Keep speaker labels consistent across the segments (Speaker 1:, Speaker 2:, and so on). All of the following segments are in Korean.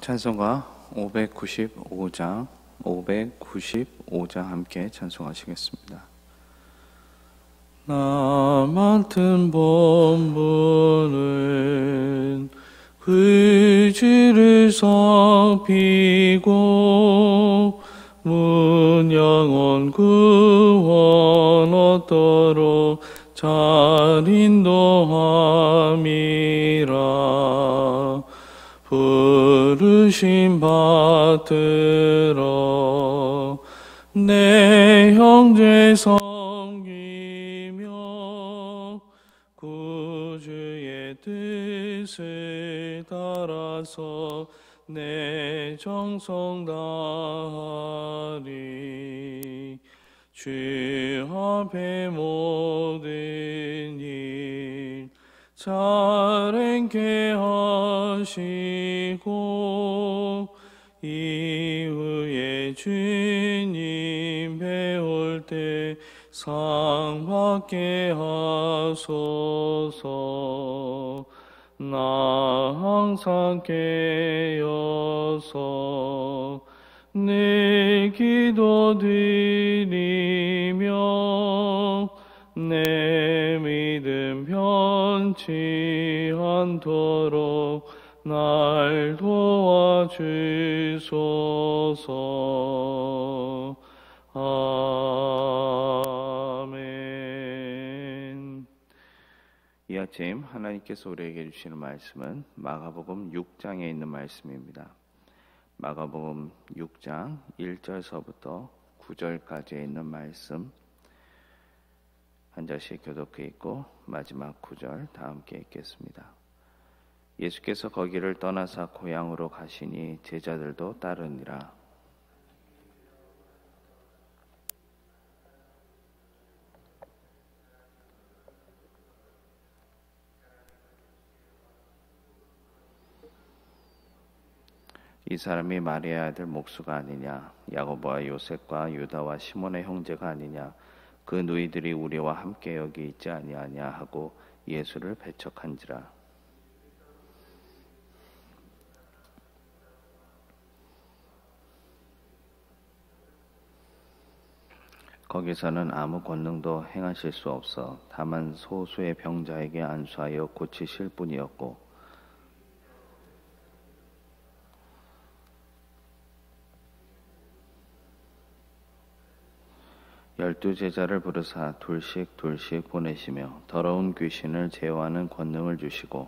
Speaker 1: 찬송가 595장 함께 찬송하시겠습니다. 나 맡은 본분은 의지를 살피고 문영원 구원 얻도록 잘 인도함이라. 부르심 받들어 내 형제 섬기며 구주의 뜻을 따라서 내 정성 다하리. 주 앞에 모든 일 잘 행케 하시고 이후에 주님 배울 때 상 받게 하소서. 나 항상 깨어서 내 기도 드리며 내 믿음 변치 않도록 날 도와주소서. 아멘. 이 아침 하나님께서 우리에게 주시는 말씀은 마가복음 6장에 있는 말씀입니다. 마가복음 6장 1절서부터 9절까지에 있는 말씀 한 절씩 교독해 있고 마지막 9절 다 함께 읽겠습니다. 예수께서 거기를 떠나사 고향으로 가시니 제자들도 따르니라. 이 사람이 마리아의 아들 목수가 아니냐? 야고보와 요셉과 유다와 시몬의 형제가 아니냐? 그 누이들이 우리와 함께 여기 있지 아니하냐 하고 예수를 배척한지라. 거기서는 아무 권능도 행하실 수 없어 다만 소수의 병자에게 안수하여 고치실 뿐이었고 열두 제자를 부르사 둘씩 보내시며 더러운 귀신을 제어하는 권능을 주시고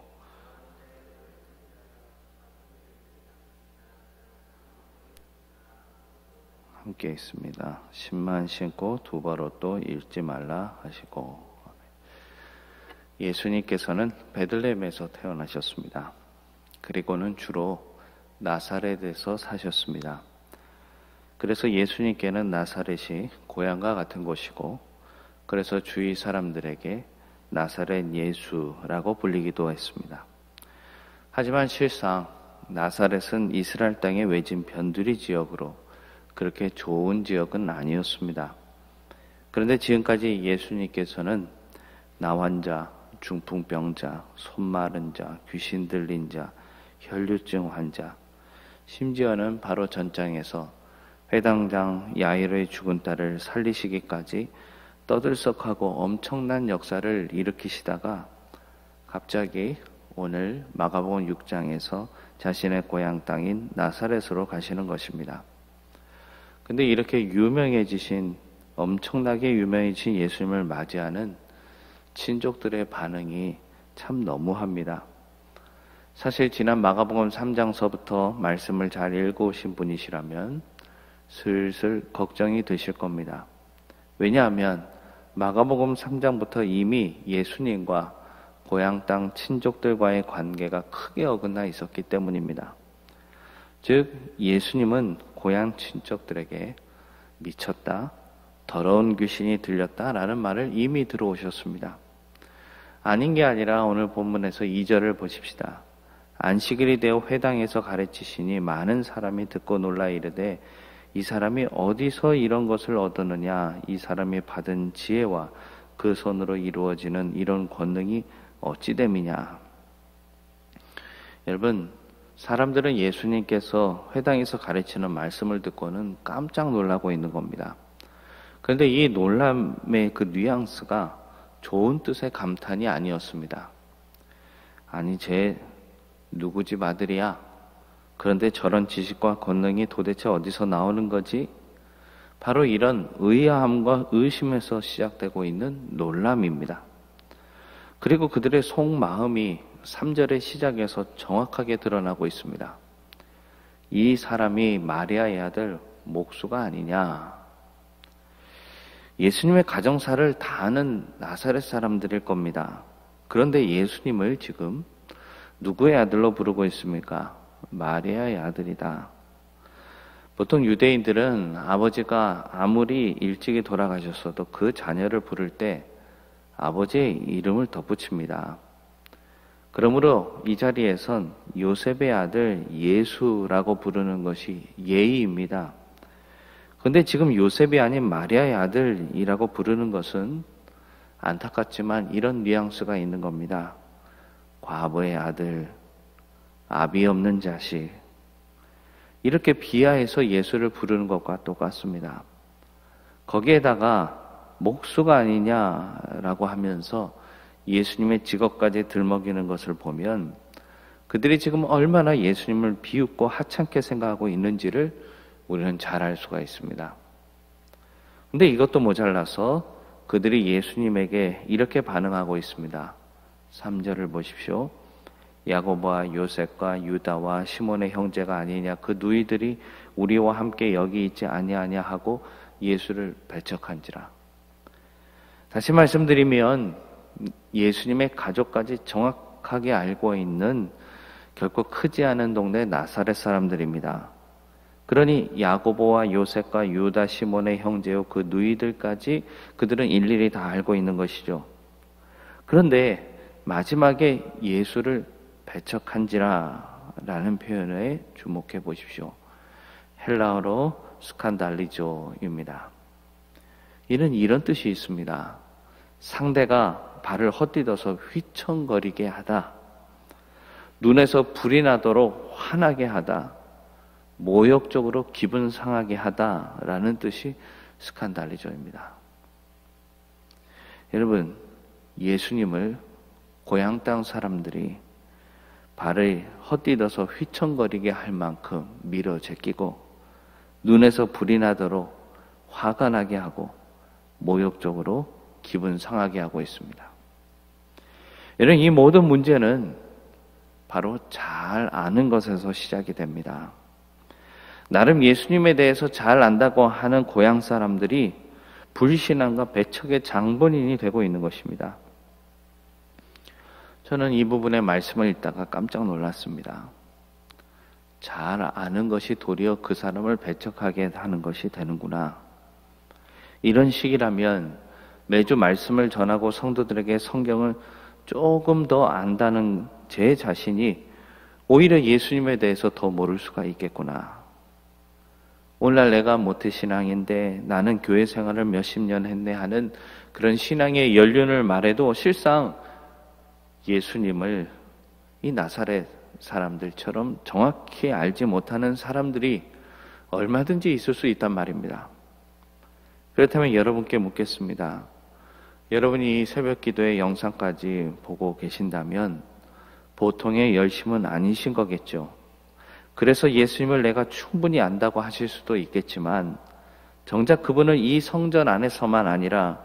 Speaker 1: 함께 있습니다. 신만 신고 두바로도 잃지 말라 하시고. 예수님께서는 베들레헴에서 태어나셨습니다. 그리고는 주로 나사렛에서 사셨습니다. 그래서 예수님께는 나사렛이 고향과 같은 곳이고 그래서 주위 사람들에게 나사렛 예수라고 불리기도 했습니다. 하지만 실상 나사렛은 이스라엘 땅의 외진 변두리 지역으로 그렇게 좋은 지역은 아니었습니다. 그런데 지금까지 예수님께서는 나환자, 중풍병자, 손 마른 자, 귀신 들린 자, 혈류증 환자, 심지어는 바로 전장에서 회당장 야이로의 죽은 딸을 살리시기까지 떠들썩하고 엄청난 역사를 일으키시다가 갑자기 오늘 마가복음 6장에서 자신의 고향 땅인 나사렛으로 가시는 것입니다. 근데 이렇게 엄청나게 유명해진 예수님을 맞이하는 친족들의 반응이 참 너무합니다. 사실 지난 마가복음 3장서부터 말씀을 잘 읽어오신 분이시라면 슬슬 걱정이 되실 겁니다. 왜냐하면 마가복음 3장부터 이미 예수님과 고향 땅 친족들과의 관계가 크게 어긋나 있었기 때문입니다. 즉 예수님은 고향 친척들에게 미쳤다, 더러운 귀신이 들렸다라는 말을 이미 들어오셨습니다. 아닌 게 아니라 오늘 본문에서 2절을 보십시다. 안식일이 되어 회당에서 가르치시니 많은 사람이 듣고 놀라 이르되 이 사람이 어디서 이런 것을 얻었느냐? 이 사람이 받은 지혜와 그 손으로 이루어지는 이런 권능이 어찌 됨이냐? 여러분, 사람들은 예수님께서 회당에서 가르치는 말씀을 듣고는 깜짝 놀라고 있는 겁니다. 그런데 이 놀람의 그 뉘앙스가 좋은 뜻의 감탄이 아니었습니다. 아니, 쟤 누구 집 아들이야? 그런데 저런 지식과 권능이 도대체 어디서 나오는 거지? 바로 이런 의아함과 의심에서 시작되고 있는 놀람입니다. 그리고 그들의 속마음이 3절의 시작에서 정확하게 드러나고 있습니다. 이 사람이 마리아의 아들 목수가 아니냐. 예수님의 가정사를 다 아는 나사렛 사람들일 겁니다. 그런데 예수님을 지금 누구의 아들로 부르고 있습니까? 마리아의 아들이다. 보통 유대인들은 아버지가 아무리 일찍이 돌아가셨어도 그 자녀를 부를 때 아버지의 이름을 덧붙입니다. 그러므로 이 자리에선 요셉의 아들 예수라고 부르는 것이 예의입니다. 그런데 지금 요셉이 아닌 마리아의 아들이라고 부르는 것은 안타깝지만 이런 뉘앙스가 있는 겁니다. 과부의 아들, 아비 없는 자식, 이렇게 비하해서 예수를 부르는 것과 똑같습니다. 거기에다가 목수가 아니냐라고 하면서 예수님의 직업까지 들먹이는 것을 보면 그들이 지금 얼마나 예수님을 비웃고 하찮게 생각하고 있는지를 우리는 잘 알 수가 있습니다. 근데 이것도 모자라서 그들이 예수님에게 이렇게 반응하고 있습니다. 3절을 보십시오. 야고보와 요셉과 유다와 시몬의 형제가 아니냐, 그 누이들이 우리와 함께 여기 있지 아니하냐 하고 예수를 배척한지라. 다시 말씀드리면 예수님의 가족까지 정확하게 알고 있는 결코 크지 않은 동네 나사렛 사람들입니다. 그러니 야고보와 요셉과 유다 시몬의 형제요 그 누이들까지 그들은 일일이 다 알고 있는 것이죠. 그런데 마지막에 예수를 배척한지라 라는 표현에 주목해 보십시오. 헬라어로 스칸달리조입니다. 이는 이런 뜻이 있습니다. 상대가 발을 헛디뎌서 휘청거리게 하다, 눈에서 불이 나도록 화나게 하다, 모욕적으로 기분 상하게 하다라는 뜻이 스칸달리조입니다. 여러분, 예수님을 고향 땅 사람들이 발을 헛디뎌서 휘청거리게 할 만큼 밀어 제끼고 눈에서 불이 나도록 화가 나게 하고 모욕적으로 기분 상하게 하고 있습니다. 여러분, 이 모든 문제는 바로 잘 아는 것에서 시작이 됩니다. 나름 예수님에 대해서 잘 안다고 하는 고향 사람들이 불신앙과 배척의 장본인이 되고 있는 것입니다. 저는 이 부분의 말씀을 읽다가 깜짝 놀랐습니다. 잘 아는 것이 도리어 그 사람을 배척하게 하는 것이 되는구나. 이런 식이라면 매주 말씀을 전하고 성도들에게 성경을 조금 더 안다는 제 자신이 오히려 예수님에 대해서 더 모를 수가 있겠구나. 오늘날 내가 모태신앙인데 나는 교회 생활을 몇십 년 했네 하는 그런 신앙의 연륜을 말해도 실상 예수님을 이 나사렛 사람들처럼 정확히 알지 못하는 사람들이 얼마든지 있을 수 있단 말입니다. 그렇다면 여러분께 묻겠습니다. 여러분이 이 새벽 기도의 영상까지 보고 계신다면 보통의 열심은 아니신 거겠죠. 그래서 예수님을 내가 충분히 안다고 하실 수도 있겠지만 정작 그분은 이 성전 안에서만 아니라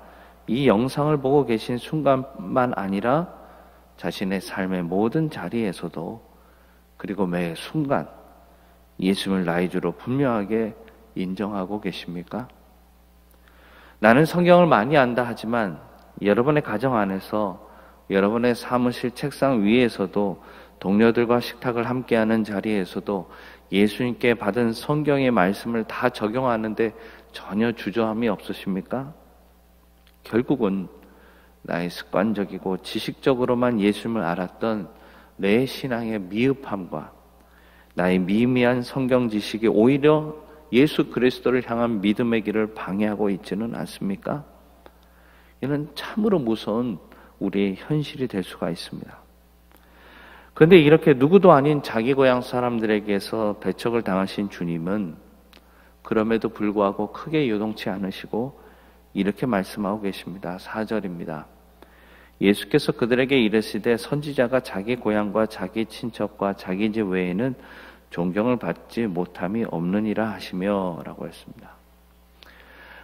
Speaker 1: 이 영상을 보고 계신 순간만 아니라 자신의 삶의 모든 자리에서도 그리고 매 순간 예수님을 나의 주로 분명하게 인정하고 계십니까? 나는 성경을 많이 안다 하지만 여러분의 가정 안에서 여러분의 사무실 책상 위에서도 동료들과 식탁을 함께하는 자리에서도 예수님께 받은 성경의 말씀을 다 적용하는데 전혀 주저함이 없으십니까? 결국은 나의 습관적이고 지식적으로만 예수님을 알았던 내 신앙의 미흡함과 나의 미미한 성경 지식이 오히려 예수 그리스도를 향한 믿음의 길을 방해하고 있지는 않습니까? 이는 참으로 무서운 우리의 현실이 될 수가 있습니다. 그런데 이렇게 누구도 아닌 자기 고향 사람들에게서 배척을 당하신 주님은 그럼에도 불구하고 크게 요동치 않으시고 이렇게 말씀하고 계십니다. 4절입니다. 예수께서 그들에게 이르시되 선지자가 자기 고향과 자기 친척과 자기 집 외에는 존경을 받지 못함이 없느니라 하시며 라고 했습니다.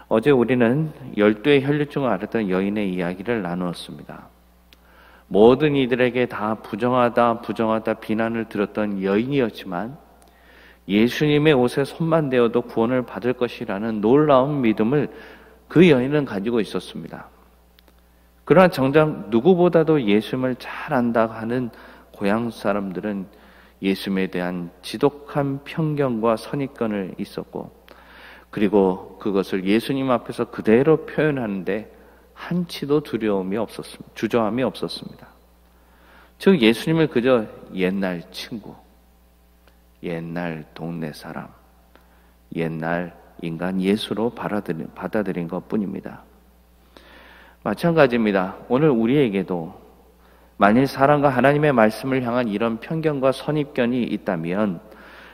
Speaker 1: 어제 우리는 12의 혈류증을 앓았던 여인의 이야기를 나누었습니다. 모든 이들에게 다 부정하다 비난을 들었던 여인이었지만 예수님의 옷에 손만 대어도 구원을 받을 것이라는 놀라운 믿음을 그 여인은 가지고 있었습니다. 그러나 정작 누구보다도 예수님을 잘 안다 하는 고향 사람들은 예수님에 대한 지독한 편견과 선입견을 있었고, 그리고 그것을 예수님 앞에서 그대로 표현하는데 한치도 두려움이 없었습니다. 주저함이 없었습니다. 즉 예수님을 그저 옛날 친구, 옛날 동네 사람, 옛날 인간 예수로 받아들인 것뿐입니다. 마찬가지입니다. 오늘 우리에게도 만일 사람과 하나님의 말씀을 향한 이런 편견과 선입견이 있다면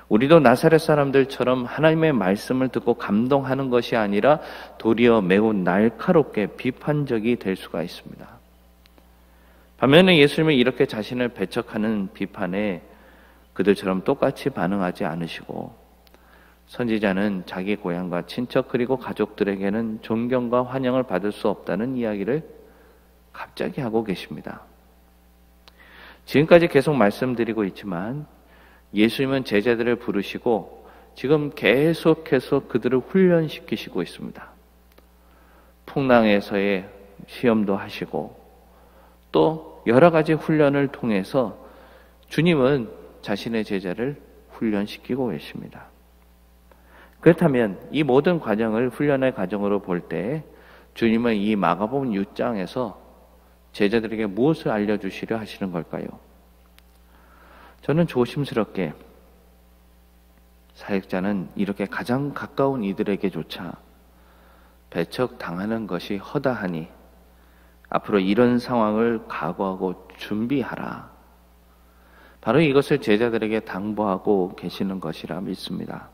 Speaker 1: 우리도 나사렛 사람들처럼 하나님의 말씀을 듣고 감동하는 것이 아니라 도리어 매우 날카롭게 비판적이 될 수가 있습니다. 반면에 예수님은 이렇게 자신을 배척하는 비판에 그들처럼 똑같이 반응하지 않으시고, 선지자는 자기 고향과 친척 그리고 가족들에게는 존경과 환영을 받을 수 없다는 이야기를 갑자기 하고 계십니다. 지금까지 계속 말씀드리고 있지만 예수님은 제자들을 부르시고 지금 계속해서 그들을 훈련시키시고 있습니다. 풍랑에서의 시험도 하시고 또 여러 가지 훈련을 통해서 주님은 자신의 제자를 훈련시키고 계십니다. 그렇다면 이 모든 과정을 훈련의 과정으로 볼 때 주님은 이 마가복음 6장에서 제자들에게 무엇을 알려주시려 하시는 걸까요? 저는 조심스럽게 사역자는 이렇게 가장 가까운 이들에게조차 배척당하는 것이 허다하니 앞으로 이런 상황을 각오하고 준비하라. 바로 이것을 제자들에게 당부하고 계시는 것이라 믿습니다.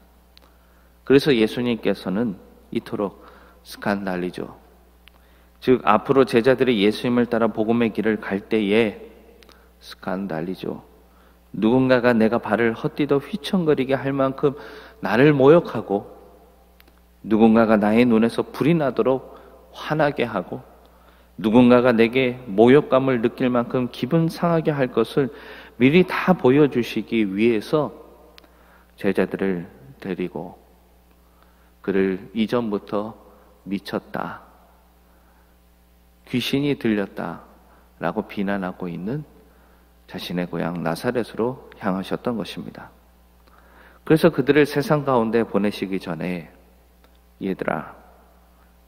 Speaker 1: 그래서 예수님께서는 이토록 스칸달리죠. 즉 앞으로 제자들이 예수님을 따라 복음의 길을 갈 때에 스칸달리죠. 누군가가 내가 발을 헛디뎌 휘청거리게 할 만큼 나를 모욕하고, 누군가가 나의 눈에서 불이 나도록 화나게 하고, 누군가가 내게 모욕감을 느낄 만큼 기분 상하게 할 것을 미리 다 보여주시기 위해서 제자들을 데리고 그를 이전부터 미쳤다, 귀신이 들렸다 라고 비난하고 있는 자신의 고향 나사렛으로 향하셨던 것입니다. 그래서 그들을 세상 가운데 보내시기 전에 얘들아,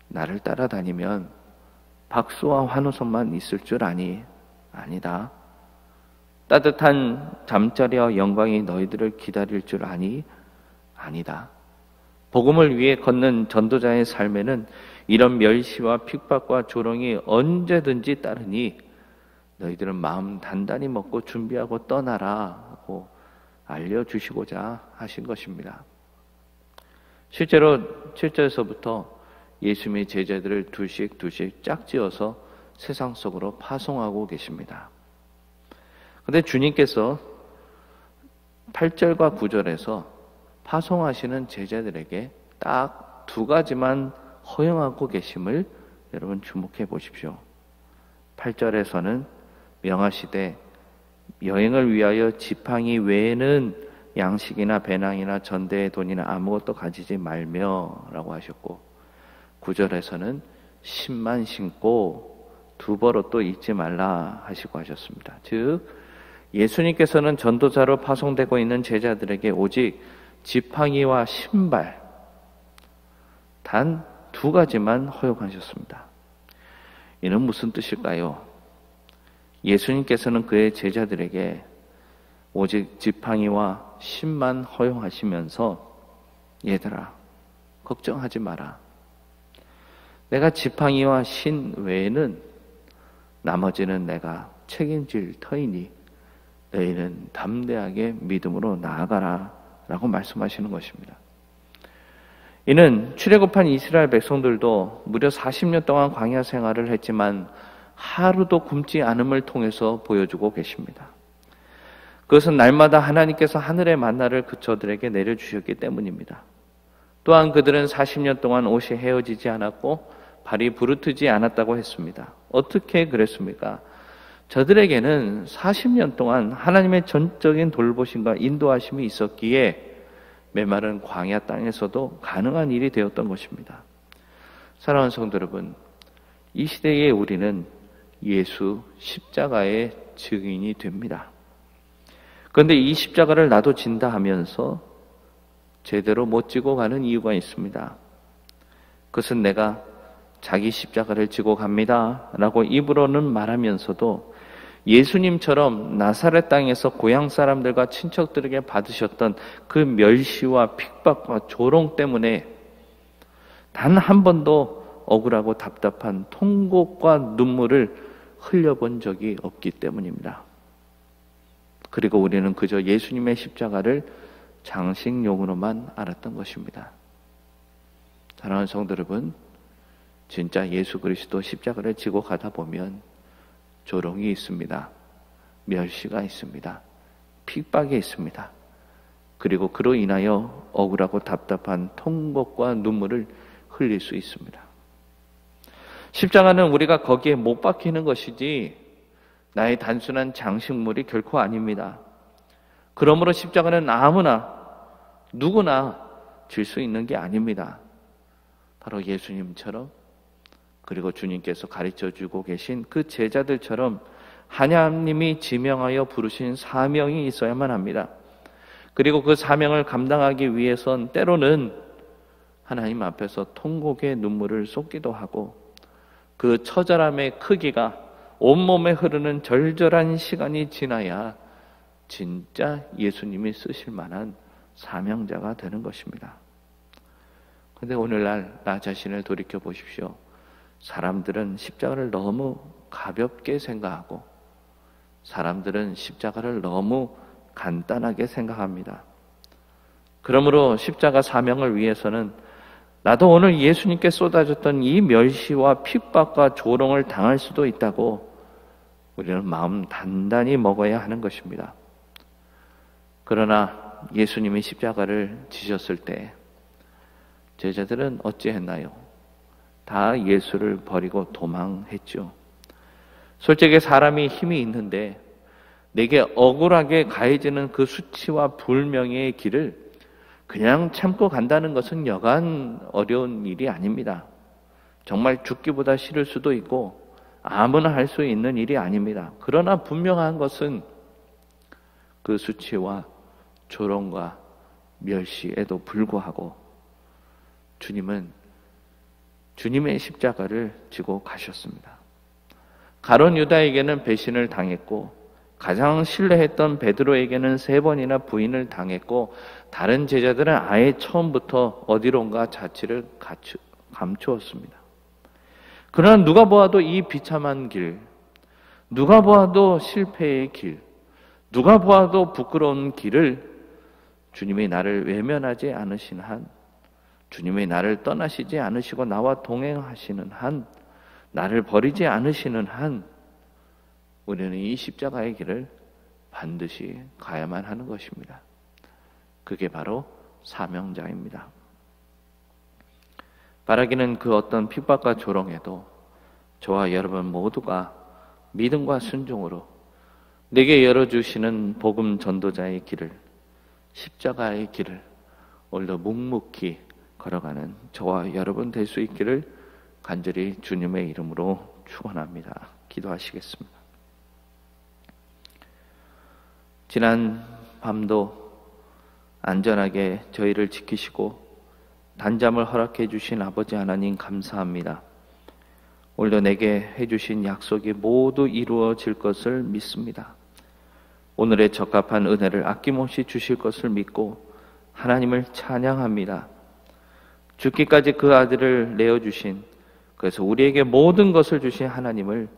Speaker 1: 나를 따라다니면 박수와 환호성만 있을 줄 아니? 아니다. 따뜻한 잠자리와 영광이 너희들을 기다릴 줄 아니? 아니다. 복음을 위해 걷는 전도자의 삶에는 이런 멸시와 핍박과 조롱이 언제든지 따르니 너희들은 마음 단단히 먹고 준비하고 떠나라 하고 알려주시고자 하신 것입니다. 실제로 7절에서부터 예수님이 제자들을 둘씩 짝지어서 세상 속으로 파송하고 계십니다. 그런데 주님께서 8절과 9절에서 파송하시는 제자들에게 딱 두 가지만 허용하고 계심을 여러분 주목해 보십시오. 8절에서는 명하시되 여행을 위하여 지팡이 외에는 양식이나 배낭이나 전대의 돈이나 아무것도 가지지 말며 라고 하셨고, 9절에서는 신만 신고 두 벌옷도 입지 말라 하시고 하셨습니다. 즉 예수님께서는 전도자로 파송되고 있는 제자들에게 오직 지팡이와 신발 단 두 가지만 허용하셨습니다. 이는 무슨 뜻일까요? 예수님께서는 그의 제자들에게 오직 지팡이와 신만 허용하시면서 얘들아, 걱정하지 마라. 내가 지팡이와 신 외에는 나머지는 내가 책임질 터이니 너희는 담대하게 믿음으로 나아가라 라고 말씀하시는 것입니다. 이는 출애굽한 이스라엘 백성들도 무려 40년 동안 광야 생활을 했지만 하루도 굶지 않음을 통해서 보여주고 계십니다. 그것은 날마다 하나님께서 하늘의 만나를 그 저들에게 내려주셨기 때문입니다. 또한 그들은 40년 동안 옷이 헤어지지 않았고 발이 부르트지 않았다고 했습니다. 어떻게 그랬습니까? 저들에게는 40년 동안 하나님의 전적인 돌보심과 인도하심이 있었기에 메마른 광야 땅에서도 가능한 일이 되었던 것입니다. 사랑하는 성도 여러분, 이 시대에 우리는 예수 십자가의 증인이 됩니다. 그런데 이 십자가를 나도 진다 하면서 제대로 못 지고 가는 이유가 있습니다. 그것은 내가 자기 십자가를 지고 갑니다 라고 입으로는 말하면서도 예수님처럼 나사렛 땅에서 고향 사람들과 친척들에게 받으셨던 그 멸시와 핍박과 조롱 때문에 단 한 번도 억울하고 답답한 통곡과 눈물을 흘려본 적이 없기 때문입니다. 그리고 우리는 그저 예수님의 십자가를 장식용으로만 알았던 것입니다. 사랑하는 성도 여러분, 진짜 예수 그리스도 십자가를 지고 가다 보면 조롱이 있습니다. 멸시가 있습니다. 핍박이 있습니다. 그리고 그로 인하여 억울하고 답답한 통곡과 눈물을 흘릴 수 있습니다. 십자가는 우리가 거기에 못 박히는 것이지 나의 단순한 장식물이 결코 아닙니다. 그러므로 십자가는 아무나 누구나 질 수 있는 게 아닙니다. 바로 예수님처럼 그리고 주님께서 가르쳐주고 계신 그 제자들처럼 하나님이 지명하여 부르신 사명이 있어야만 합니다. 그리고 그 사명을 감당하기 위해선 때로는 하나님 앞에서 통곡의 눈물을 쏟기도 하고 그 처절함의 크기가 온몸에 흐르는 절절한 시간이 지나야 진짜 예수님이 쓰실 만한 사명자가 되는 것입니다. 그런데 오늘날 나 자신을 돌이켜 보십시오. 사람들은 십자가를 너무 가볍게 생각하고 사람들은 십자가를 너무 간단하게 생각합니다. 그러므로 십자가 사명을 위해서는 나도 오늘 예수님께 쏟아졌던 이 멸시와 핍박과 조롱을 당할 수도 있다고 우리는 마음 단단히 먹어야 하는 것입니다. 그러나 예수님이 십자가를 지셨을 때 제자들은 어찌했나요? 다 예수를 버리고 도망했죠. 솔직히 사람이 힘이 있는데 내게 억울하게 가해지는 그 수치와 불명예의 길을 그냥 참고 간다는 것은 여간 어려운 일이 아닙니다. 정말 죽기보다 싫을 수도 있고 아무나 할 수 있는 일이 아닙니다. 그러나 분명한 것은 그 수치와 조롱과 멸시에도 불구하고 주님은 주님의 십자가를 지고 가셨습니다. 가룟 유다에게는 배신을 당했고 가장 신뢰했던 베드로에게는 3번이나 부인을 당했고 다른 제자들은 아예 처음부터 어디론가 자취를 감추었습니다. 그러나 누가 보아도 이 비참한 길, 누가 보아도 실패의 길, 누가 보아도 부끄러운 길을 주님이 나를 외면하지 않으신 한, 주님이 나를 떠나시지 않으시고 나와 동행하시는 한, 나를 버리지 않으시는 한, 우리는 이 십자가의 길을 반드시 가야만 하는 것입니다. 그게 바로 사명자입니다. 바라기는 그 어떤 핍박과 조롱에도 저와 여러분 모두가 믿음과 순종으로 내게 열어주시는 복음 전도자의 길을, 십자가의 길을 오늘도 묵묵히 걸어가는 저와 여러분 될 수 있기를 간절히 주님의 이름으로 축원합니다. 기도하시겠습니다. 지난 밤도 안전하게 저희를 지키시고 단잠을 허락해 주신 아버지 하나님 감사합니다. 오늘도 내게 해주신 약속이 모두 이루어질 것을 믿습니다. 오늘의 적합한 은혜를 아낌없이 주실 것을 믿고 하나님을 찬양합니다. 죽기까지 그 아들을 내어주신, 그래서 우리에게 모든 것을 주신 하나님을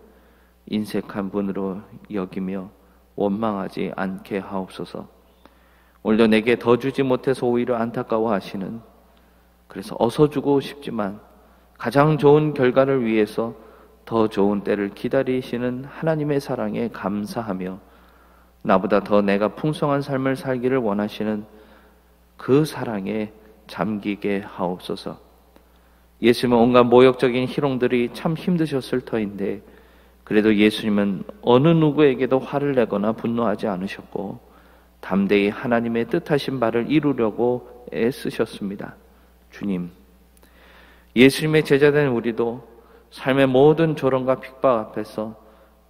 Speaker 1: 인색한 분으로 여기며 원망하지 않게 하옵소서. 오늘도 내게 더 주지 못해서 오히려 안타까워하시는, 그래서 어서 주고 싶지만 가장 좋은 결과를 위해서 더 좋은 때를 기다리시는 하나님의 사랑에 감사하며 나보다 더 내가 풍성한 삶을 살기를 원하시는 그 사랑에 잠기게 하옵소서. 예수님은 온갖 모욕적인 희롱들이 참 힘드셨을 터인데 그래도 예수님은 어느 누구에게도 화를 내거나 분노하지 않으셨고 담대히 하나님의 뜻하신 바를 이루려고 애쓰셨습니다. 주님, 예수님의 제자된 우리도 삶의 모든 조롱과 핍박 앞에서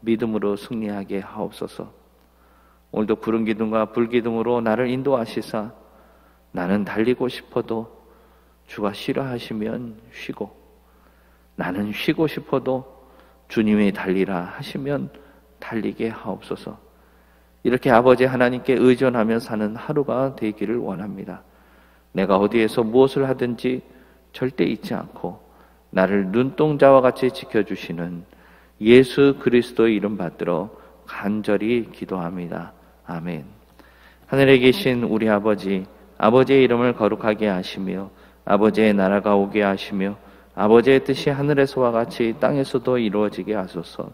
Speaker 1: 믿음으로 승리하게 하옵소서. 오늘도 구름 기둥과 불 기둥으로 나를 인도하시사 나는 달리고 싶어도 주가 싫어하시면 쉬고, 나는 쉬고 싶어도 주님이 달리라 하시면 달리게 하옵소서. 이렇게 아버지 하나님께 의존하며 사는 하루가 되기를 원합니다. 내가 어디에서 무엇을 하든지 절대 잊지 않고 나를 눈동자와 같이 지켜주시는 예수 그리스도의 이름 받들어 간절히 기도합니다. 아멘. 하늘에 계신 우리 아버지, 아버지의 이름을 거룩하게 하시며 아버지의 나라가 오게 하시며 아버지의 뜻이 하늘에서와 같이 땅에서도 이루어지게 하소서.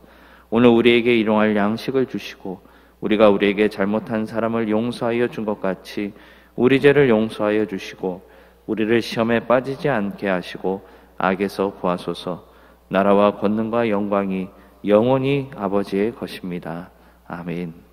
Speaker 1: 오늘 우리에게 일용할 양식을 주시고 우리가 우리에게 잘못한 사람을 용서하여 준 것 같이 우리 죄를 용서하여 주시고 우리를 시험에 빠지지 않게 하시고 악에서 구하소서. 나라와 권능과 영광이 영원히 아버지의 것입니다. 아멘.